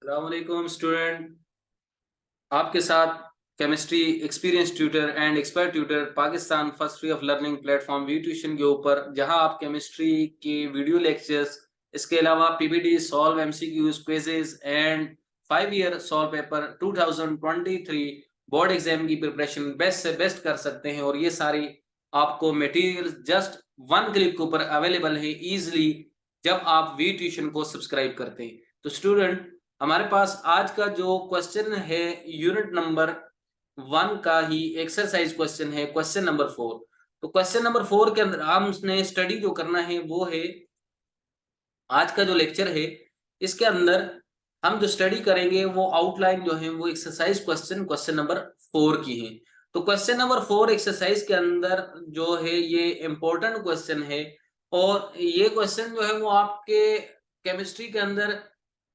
अस्सलामुअलैकुम स्टूडेंट। आपके साथ chemistry experience tutor and expert tutor Pakistan first free of learning platform V tuition के ऊपर, जहां आप केमिस्ट्री के वीडियो लेक्चर्स, इसके अलावा PPT solve MCQs quizzes and 5 year solve paper 2023 board exam की प्रिपरेशन बेस्ट से बेस्ट कर सकते हैं। और ये सारी आपको मटेरियल जस्ट वन क्लिक के ऊपर अवेलेबल है इजीली, जब आप वी ट्यूशन को सब्सक्राइब करते हैं। तो स्टूडेंट, हमारे पास आज का जो क्वेश्चन है यूनिट नंबर 1 का ही एक्सरसाइज क्वेश्चन है, क्वेश्चन नंबर 4। तो क्वेश्चन नंबर 4 के अंदर हमने स्टडी जो करना है वो है आज का जो लेक्चर है, इसके अंदर हम जो स्टडी करेंगे वो आउटलाइन जो है वो एक्सरसाइज क्वेश्चन नंबर 4 की है। तो क्वेश्चन नंबर 4 एक्सरसाइज के अंदर जो है ये इम्पोर्टेंट क्वेश्चन है, और ये क्वेश्चन जो है वो आपके केमिस्ट्री के अंदर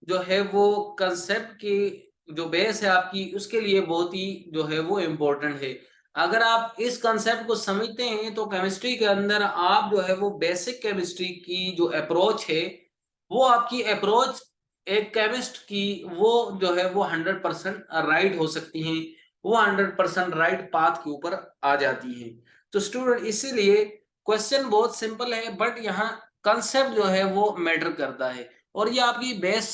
जो है वो कंसेप्ट की जो बेस है आपकी, उसके लिए बहुत ही जो है वो इम्पोर्टेंट है। अगर आप इस कंसेप्ट को समझते हैं तो केमिस्ट्री के अंदर आप जो है वो बेसिक केमिस्ट्री की जो अप्रोच है, वो आपकी अप्रोच एक केमिस्ट की वो जो है वो 100% राइट हो सकती हैं, वो 100% राइट पाथ के ऊपर आ जाती हैं। तो स्टूडेंट, इसीलिए क्वेश्चन बहुत सिंपल है, बट यहाँ कंसेप्ट जो है वो मैटर करता है, और ये आपकी बेस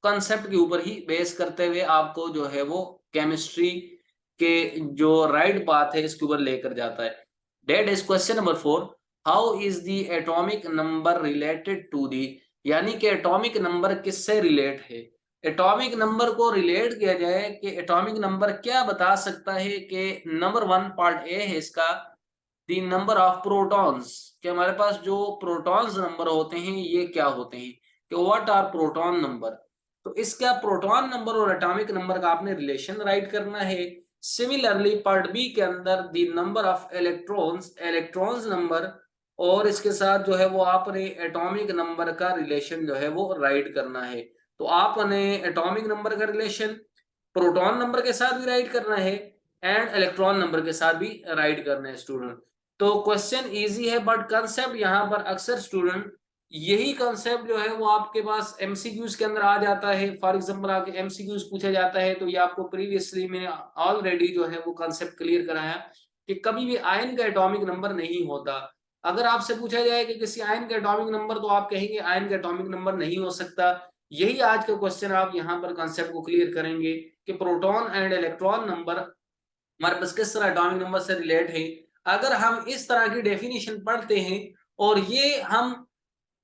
कंसेप्ट के ऊपर ही बेस करते हुए आपको जो है वो केमिस्ट्री के जो राइट पाथ है इसके ऊपर लेकर जाता है। That is question number 4। How is the atomic number related to the, यानी कि एटॉमिक नंबर किससे रिलेट है। एटॉमिक नंबर को रिलेट किया जाए कि एटॉमिक नंबर क्या बता सकता है कि नंबर 1 पार्ट ए है इसका, द नंबर ऑफ प्रोटॉन्स, कि हमारे पास जो प्रोटॉन्स नंबर होते हैं ये क्या होते हैं, कि व्हाट आर प्रोटॉन नंबर। तो इसका प्रोटॉन नंबर और एटॉमिक नंबर का आपने रिलेशन राइट करना है। सिमिलरली पार्ट बी के अंदर the number of electrons, electrons number, और इसके साथ जो है वो आपने एटॉमिक नंबर का रिलेशन जो है वो राइट करना है। तो आपने एटॉमिक नंबर का रिलेशन प्रोटॉन नंबर के साथ भी राइट करना है एंड इलेक्ट्रॉन नंबर के साथ भी राइट करना है स्टूडेंट। तो क्वेश्चन इजी है, बट कंसेप्ट यहाँ पर अक्सर स्टूडेंट यही कंसेप्ट जो है वो आपके पास एमसीक्यूज के अंदर आ जाता है। फॉर एग्जांपल आपके एमसीक्यूज पूछा जाता है, तो ये आपको प्रीवियसली मैंने ऑलरेडी जो है वो कंसेप्ट क्लियर कराया कि कभी भी आयन का एटॉमिक नंबर नहीं होता। अगर आपसे पूछा जाए कि किसी आयन का एटॉमिक नंबर, तो आप कहेंगे आयन का एटॉमिक नंबर नहीं हो सकता। यही आज का क्वेश्चन, आप यहाँ पर कंसेप्ट को क्लियर करेंगे कि प्रोटॉन एंड इलेक्ट्रॉन नंबर हमारे पास किस तरह एटॉमिक नंबर से रिलेट है। अगर हम इस तरह की डेफिनेशन पढ़ते हैं, और ये हम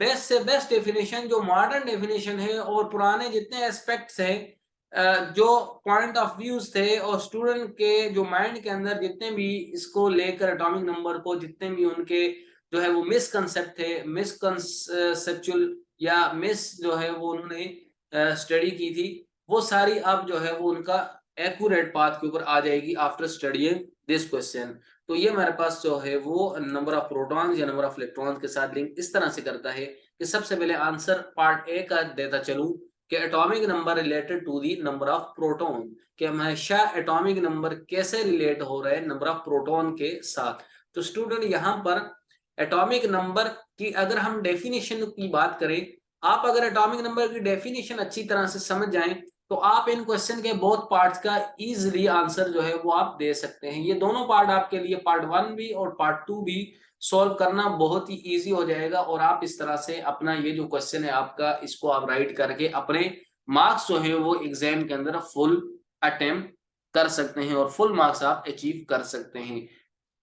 बेस्ट से बेस्ट डेफिनेशन जो मॉडर्न डेफिनेशन है और पुराने जितने एस्पेक्ट्स हैं, जो पॉइंट ऑफ व्यूज थे और स्टूडेंट के जो माइंड के अंदर जितने भी इसको लेकर एटॉमिक नंबर को, जितने भी उनके जो है वो मिसकंसेप्ट थे, मिसकंसेप्चुअल या मिस जो है वो उन्होंने स्टडी की थी, वो सारी अब जो है वो उनका एक्यूरेट पाथ के ऊपर आ जाएगी आफ्टर स्टडीइंग दिस क्वेश्चन। तो ये हमारे पास जो है वो नंबर ऑफ प्रोटॉन्स या नंबर ऑफ इलेक्ट्रॉन्स के साथ लिंक इस तरह से करता है कि सबसे पहले आंसर पार्ट ए का देता चलूं कि atomic number related to the number of proton, कि हमेशा एटॉमिक नंबर कैसे रिलेट हो रहे हैं नंबर ऑफ प्रोटॉन के साथ। तो स्टूडेंट, यहाँ पर एटॉमिक नंबर की अगर हम डेफिनेशन की बात करें, आप अगर एटॉमिक नंबर की डेफिनेशन अच्छी तरह से समझ जाएं, तो आप इन क्वेश्चन के बहुत पार्ट्स का इजीली आंसर जो है वो आप दे सकते हैं। ये दोनों पार्ट आपके लिए, पार्ट 1 भी और पार्ट 2 भी, सॉल्व करना बहुत ही इजी हो जाएगा, और आप इस तरह से अपना ये जो क्वेश्चन है आपका, इसको आप राइट करके अपने मार्क्स जो है वो एग्जाम के अंदर फुल अटेम्प्ट कर सकते हैं और फुल मार्क्स आप अचीव कर सकते हैं।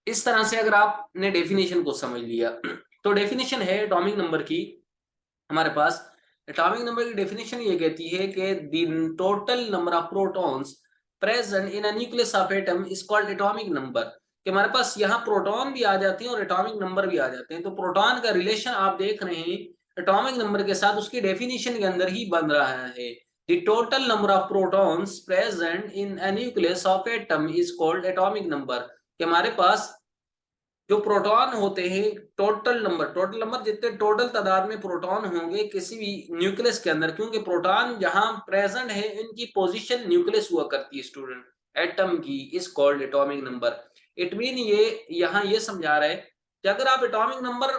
इस तरह से अगर आपने डेफिनेशन को समझ लिया, तो डेफिनेशन है एटॉमिक नंबर की हमारे पास। एटॉमिक नंबर की डेफिनेशन ये कहती है कि the total number of protons present in a nucleus of atom is called atomic number, कि हमारे पास यहाँ प्रोटॉन भी आ जाते हैं और एटॉमिक नंबर भी आ जाते हैं। तो प्रोटॉन का रिलेशन आप देख रहे हैं एटॉमिक नंबर के साथ, उसकी डेफिनेशन के अंदर ही बन रहा है। The total number of protons present in a nucleus of atom is called atomic number, कि हमारे पास जो प्रोटॉन होते हैं, टोटल नंबर जितने टोटल तादाद में प्रोटॉन होंगे किसी भी न्यूक्लियस के अंदर, क्योंकि प्रोटॉन जहां प्रेजेंट है इनकी पोजीशन न्यूक्लियस हुआ करती है स्टूडेंट एटम की, is called atomic number. It mean ये यहाँ ये समझा रहा है कि अगर आप एटॉमिक नंबर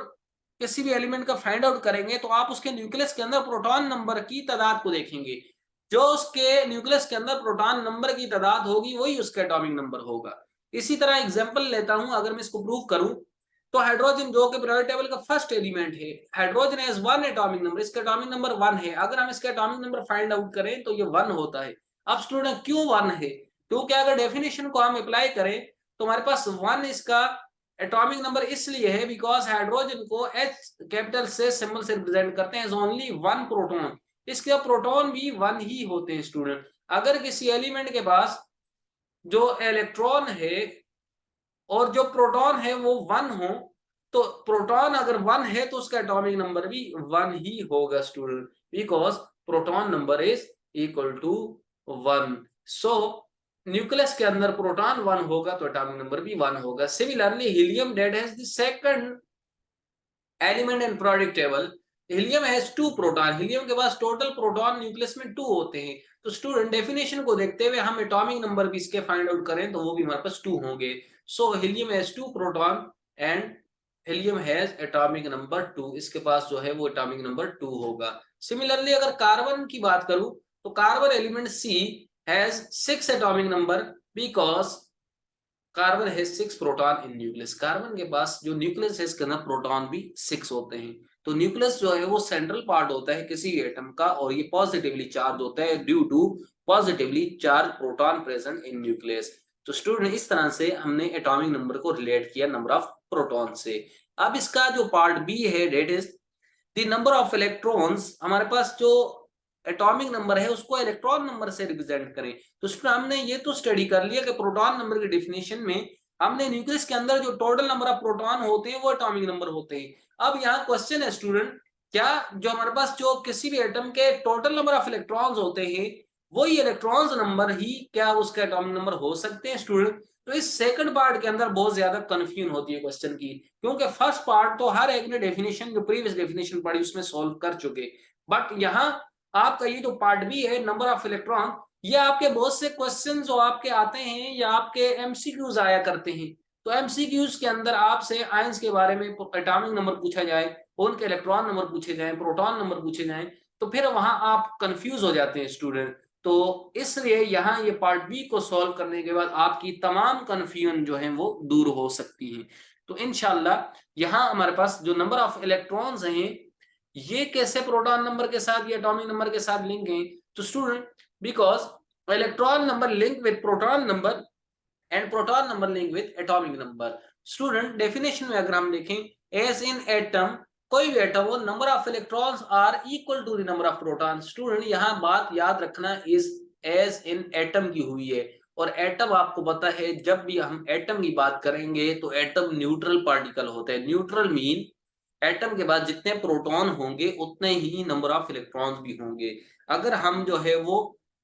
किसी भी एलिमेंट का फाइंड आउट करेंगे, तो आप उसके न्यूक्लियस के अंदर प्रोटॉन नंबर की तादाद को देखेंगे। जो उसके न्यूक्लियस के अंदर प्रोटॉन नंबर की तादाद होगी वही उसका एटॉमिक नंबर होगा। इसी तरह एग्जांपल लेता हूं, अगर मैं इसको प्रूव करूं तो हाइड्रोजन जो कि पीरियोडिक टेबल का फर्स्ट एलिमेंट है, हाइड्रोजन हैज 1 एटॉमिक नंबर, इसका एटॉमिक नंबर 1 है। अगर हम इसका एटॉमिक नंबर फाइंड आउट करें तो ये 1 होता है। अब स्टूडेंट क्यों 1 है? क्योंकि अगर डेफिनेशन को हम अप्लाई करें तो हमारे पास 1 इसका एटॉमिक नंबर इसलिए है बिकॉज हाइड्रोजन को H कैपिटल से सिंबल से रिप्रेजेंट करते हैं एज ओनली 1 प्रोटॉन। इसके प्रोटॉन भी 1 ही होते हैं स्टूडेंट। अगर किसी एलिमेंट के पास जो इलेक्ट्रॉन है और जो प्रोटॉन है वो 1 हो, तो प्रोटॉन अगर 1 है तो उसका एटॉमिक नंबर भी 1 ही होगा student, because proton number is equal to 1। So nucleus के अंदर प्रोटॉन 1 होगा तो एटॉमिक नंबर भी 1 होगा। Similarly helium that has the second element in periodic table, helium has 2 proton, helium के पास टोटल प्रोटॉन न्यूक्लियस में 2 होते हैं। तो स्टूडेंट डेफिनेशन को देखते हुए हम एटॉमिक नंबर भी इसके फाइंड आउट करें तो वो भी हमारे पास 2 होंगे। So helium has 2 proton and helium has atomic number 2, इसके पास जो है वो एटॉमिक नंबर 2 होगा। सिमिलरली अगर कार्बन की बात करूं तो carbon element C has 6 atomic number because carbon है 6 प्रोटॉन इन न्यूक्लियस। कार्बन के पास जो न्यूक्लियस है इसके अंदर प्रोटॉन भी 6 होते हैं। तो न्यूक्लियस जो है वो सेंट्रल पार्ट होता है किसी भी एटम का और ये पॉजिटिवली चार्ज होता है due to positively charge proton present in nucleus. तो स्टूडेंट इस तरह से हमने एटॉमिक नंबर को रिलेट किया नंबर ऑफ प्रोटॉन से। अब इसका जो पार्ट बी है that is the number of electrons. हमारे पास जो एटॉमिक नंबर है उसको इलेक्ट्रॉन नंबर से रिप्रेजेंट करें। तो स्टूडेंट हमने ये तो स्टडी कर लिया कि प्रोटॉन नंबर की डेफिनेशन में हमने न्यूक्लियस के अंदर जो टोटल नंबर ऑफ प्रोटॉन होते हैं वो एटॉमिक नंबर होते हैं। अब यहाँ क्वेश्चन है स्टूडेंट, क्या जो हमारे पास जो किसी भी एटम के टोटल नंबर ऑफ इलेक्ट्रॉन्स होते हैं वही इलेक्ट्रॉन्स नंबर ही क्या उसका एटॉमिक नंबर हो सकते हैं स्टूडेंट? तो इस सेकंड पार्ट के अंदर बहुत ज्यादा कंफ्यूजन होती है क्वेश्चन की, क्योंकि फर्स्ट पार्ट तो हर एक ने डेफिनेशन जो प्रीवियस डेफिनेशन पढ़ी उसमें सॉल्व कर चुके, बट यहाँ आपका ये जो पार्ट बी है नंबर ऑफ इलेक्ट्रॉन, ये आपके बहुत से क्वेश्चन जो आपके आते हैं या आपके एमसीक्यूज आया करते हैं। तो एमसीक्यूज के अंदर आपसे आयंस के बारे में एटॉमिक नंबर पूछा जाए, उनके इलेक्ट्रॉन नंबर पूछे जाए, प्रोटॉन नंबर पूछे जाए, तो फिर वहां आप कंफ्यूज हो जाते हैं स्टूडेंट। तो इसलिए यहाँ ये पार्ट बी को सॉल्व करने के बाद आपकी तमाम कंफ्यूजन जो है वो दूर हो सकती है। तो इंशाल्लाह यहाँ हमारे पास जो नंबर ऑफ इलेक्ट्रॉन्स हैं ये कैसे प्रोटॉन नंबर के साथ या एटॉमिक नंबर के साथ लिंक है? तो student because electron number link with proton number and proton number link with atomic number. Student definition में अगर हम देखें एज इन एटम, कोई भी एटम हो number of electrons are equal to the number of proton. Student यहाँ बात याद रखना इज एज इन एटम की हुई है, और एटम आपको पता है जब भी हम एटम की बात करेंगे तो एटम न्यूट्रल पार्टिकल होता है। न्यूट्रल मीन एटम के बाद जितने प्रोटॉन होंगे उतने ही नंबर ऑफ इलेक्ट्रॉन्स भी होंगे। अगर हम जो है वो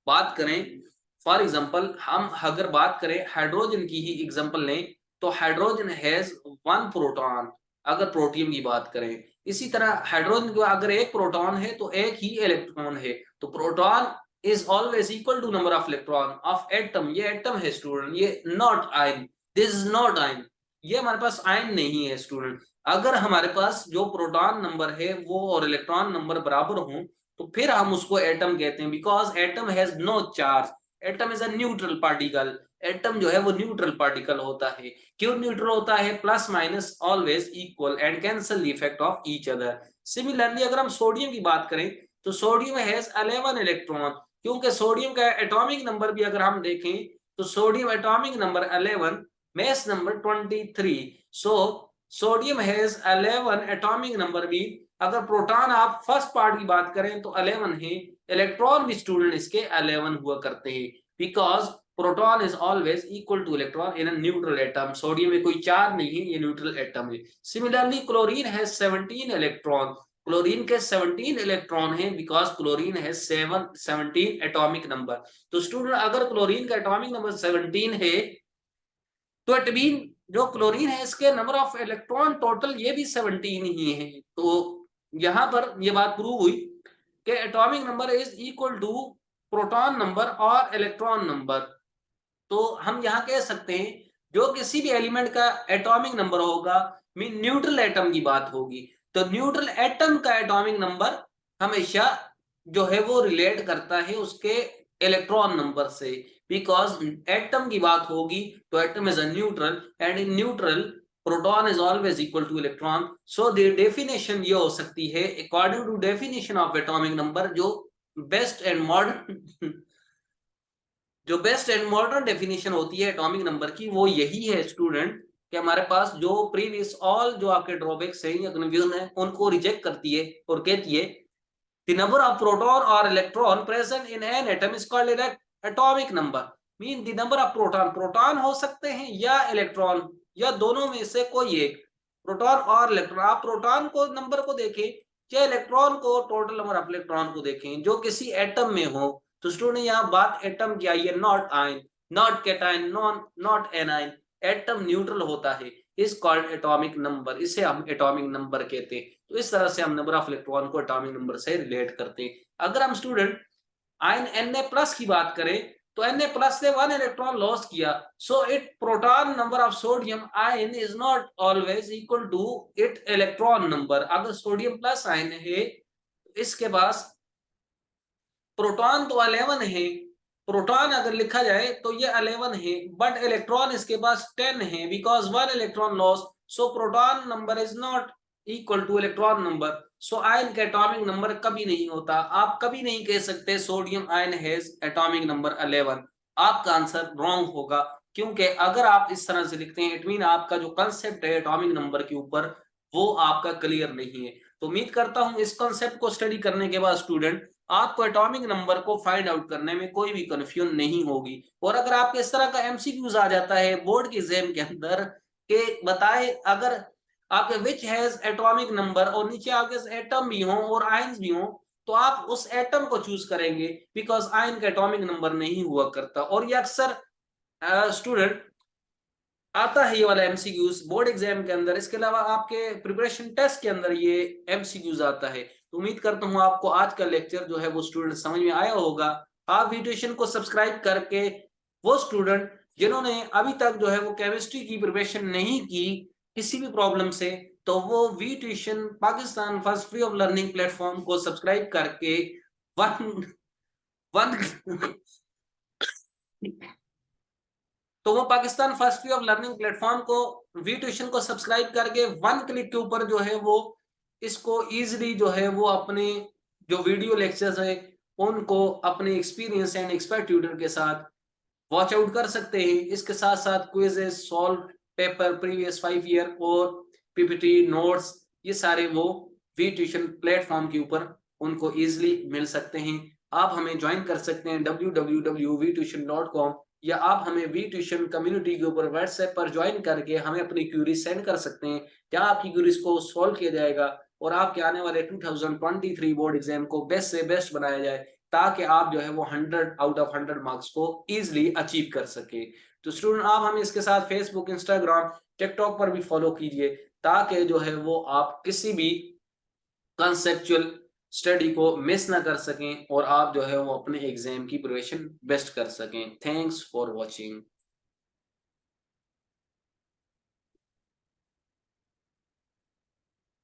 बात करें फॉर एग्जांपल, हम अगर बात करें हाइड्रोजन की ही एग्जांपल लें तो हाइड्रोजन हैज 1 प्रोटॉन अगर प्रोटियम की बात करें। इसी तरह हाइड्रोजन का अगर एक प्रोटॉन है तो एक ही इलेक्ट्रॉन है, तो proton is always equal to number of electron of atom. ये एटम है स्टूडेंट, ये not ion, this is not ion, ये हमारे पास आयन नहीं है स्टूडेंट। अगर हमारे पास जो प्रोटॉन नंबर है वो और इलेक्ट्रॉन नंबर बराबर हो तो फिर हम उसको एटम कहते हैं, because atom has no charge, atom is a neutral particle. Atom जो है वो न्यूट्रल पार्टिकल होता है। क्यों न्यूट्रल होता है? Plus minus always equal and cancel the effect of each other. Similarly अगर हम सोडियम की बात करें तो सोडियम हैज 11 इलेक्ट्रॉन, क्योंकि सोडियम का एटॉमिक नंबर भी अगर हम देखें तो sodium atomic number 11, mass number 23। so sodium has 11 atomic number भी। अगर प्रोटॉन आप फर्स्ट पार्ट की बात करें तो 11 है, इलेक्ट्रॉन भी स्टूडेंट इसके 11 हुआ करते हैं, because proton is always equal to electron in a neutral atom. Sodium में कोई चार्ज नहीं है, ये न्यूट्रल एटम है। Similarly chlorine has 17 electron, chlorine के 17 इलेक्ट्रॉन है बिकॉज क्लोरीन है 17 एटॉमिक नंबर। तो स्टूडेंट अगर क्लोरीन का एटॉमिक नंबर 17 है तो इट मीन जो क्लोरीन है इसके नंबर ऑफ इलेक्ट्रॉन टोटल ये भी 17 ही है। तो यहां पर ये बात प्रूव हुई कि atomic number is equal to proton number और इलेक्ट्रॉन नंबर। तो हम यहाँ कह सकते हैं जो किसी भी एलिमेंट का एटॉमिक नंबर होगा मीन न्यूट्रल एटम की बात होगी, तो न्यूट्रल एटम का एटॉमिक नंबर हमेशा जो है वो रिलेट करता है उसके इलेक्ट्रॉन नंबर से, बिकॉज एटम की बात होगी तो atom is a neutral and in neutral proton is always equal to electron. So the definition ये हो सकती है according to definition of atomic number, जो बेस्ट एंड मॉडर्न जो बेस्ट एंड मॉडर्न डेफिनेशन होती है एटॉमिक नंबर की, वो यही है स्टूडेंट कि हमारे पास जो प्रीवियस ऑल जो आपके ड्रॉबैक्स हैं या कन्फ्यूजन है उनको रिजेक्ट करती है और कहती है the number of proton or electron present in an atom is called atomic number। Mean the number of proton हो सकते हैं या इलेक्ट्रॉन या दोनों में से कोई एक, प्रोटॉन और इलेक्ट्रॉन। आप प्रोटॉन को नंबर को देखें या इलेक्ट्रॉन को, टोटल नंबर ऑफ इलेक्ट्रॉन को देखें जो किसी एटम में हो। तो स्टूडेंट यहाँ बात एटम की आई है, not ion, not cation, not anion. Atom neutral होता है, इज कॉल्ड एटॉमिक नंबर, इसे हम एटॉमिक नंबर कहते हैं। तो इस तरह से हम नंबर ऑफ इलेक्ट्रॉन को एटॉमिक नंबर से रिलेट करते हैं। अगर हम स्टूडेंट आयन Na+ की बात करें तो Na+ से 1 इलेक्ट्रॉन लॉस किया, so it proton number of sodium ion is not always equal to it electron number. अगर सोडियम प्लस आयन है इसके पास प्रोटॉन तो 11 है, प्रोटॉन अगर लिखा जाए तो ये 11 है, बट इलेक्ट्रॉन इसके पास 10 है, because 1 electron loss, so proton number is not equal to electron number. So ion का एटॉमिक नंबर कभी नहीं होता। आप कभी नहीं कह सकते sodium ion has atomic number 11। आपका आंसर रॉन्ग होगा, क्योंकि अगर आप इस तरह से लिखते हैं इट मीन आपका जो कंसेप्ट है एटॉमिक नंबर के ऊपर वो आपका क्लियर नहीं है। तो उम्मीद करता हूं इस कंसेप्ट को स्टडी करने के बाद स्टूडेंट आपको एटॉमिक नंबर को फाइंड आउट करने में कोई भी कंफ्यूजन नहीं होगी। और अगर आपके इस तरह का एमसीक्यूज आ जाता है बोर्ड के एग्जाम के अंदर कि बताए अगर आपके विच हैज एटॉमिक नंबर और नीचे आपके एटम भी हो और आयंस भी हो, तो आप उस एटम को चूज करेंगे, बिकॉज आयन का एटॉमिक नंबर नहीं हुआ करता। और ये अक्सर स्टूडेंट आता है ये वाला एमसीक्यूज बोर्ड एग्जाम के अंदर। इसके अलावा आपके प्रिपरेशन टेस्ट के अंदर ये एमसीक्यूज आता है। तो उम्मीद करता हूँ आपको आज का लेक्चर जो है वो स्टूडेंट समझ में आया होगा। आप वीडियो को सब्सक्राइब करके वो स्टूडेंट जिन्होंने अभी तक जो है वो केमिस्ट्री की प्रिपरेशन नहीं की किसी भी प्रॉब्लम से, तो वो V tuition Pakistan first free of learning platform को सब्सक्राइब करके वन वन तो वो Pakistan first free of learning platform को वी ट्यूशन को सब्सक्राइब करके 1 क्लिक के ऊपर जो है वो इसको इजीली जो है वो अपने जो वीडियो लेक्चर्स है उनको अपने एक्सपीरियंस एंड एक्सपर्ट ट्यूटर के साथ वॉच आउट कर सकते हैं। इसके साथ साथ quizzes, solve paper, previous 5 year और पीपीटी नोट्स, ये सारे वो वी ट्यूशन प्लेटफॉर्म के ऊपर उनको इजीली मिल सकते हैं। आप हमें ज्वाइन कर सकते हैं www.vtuition.com, या आप हमें वी ट्यूशन कम्युनिटी के ऊपर व्हाट्सएप पर ज्वाइन करके हमें अपनी क्यूरी सेंड कर सकते हैं, जहां आपकी क्यूरीज को सॉल्व किया जाएगा और आपके आने वाले 2023 बोर्ड एग्जाम को बेस्ट से बेस्ट बनाया जाए, ताकि आप जो है वो 100 आउट ऑफ 100 मार्क्स को इजीली अचीव कर सके। तो स्टूडेंट आप हमें इसके साथ फेसबुक, इंस्टाग्राम, टिकटॉक पर भी फॉलो कीजिए, ताकि जो है वो आप किसी भी कंसेप्चुअल स्टडी को मिस ना कर सकें और आप जो है वो अपने एग्जाम की प्रिपरेशन बेस्ट कर सकें। Thanks for watching.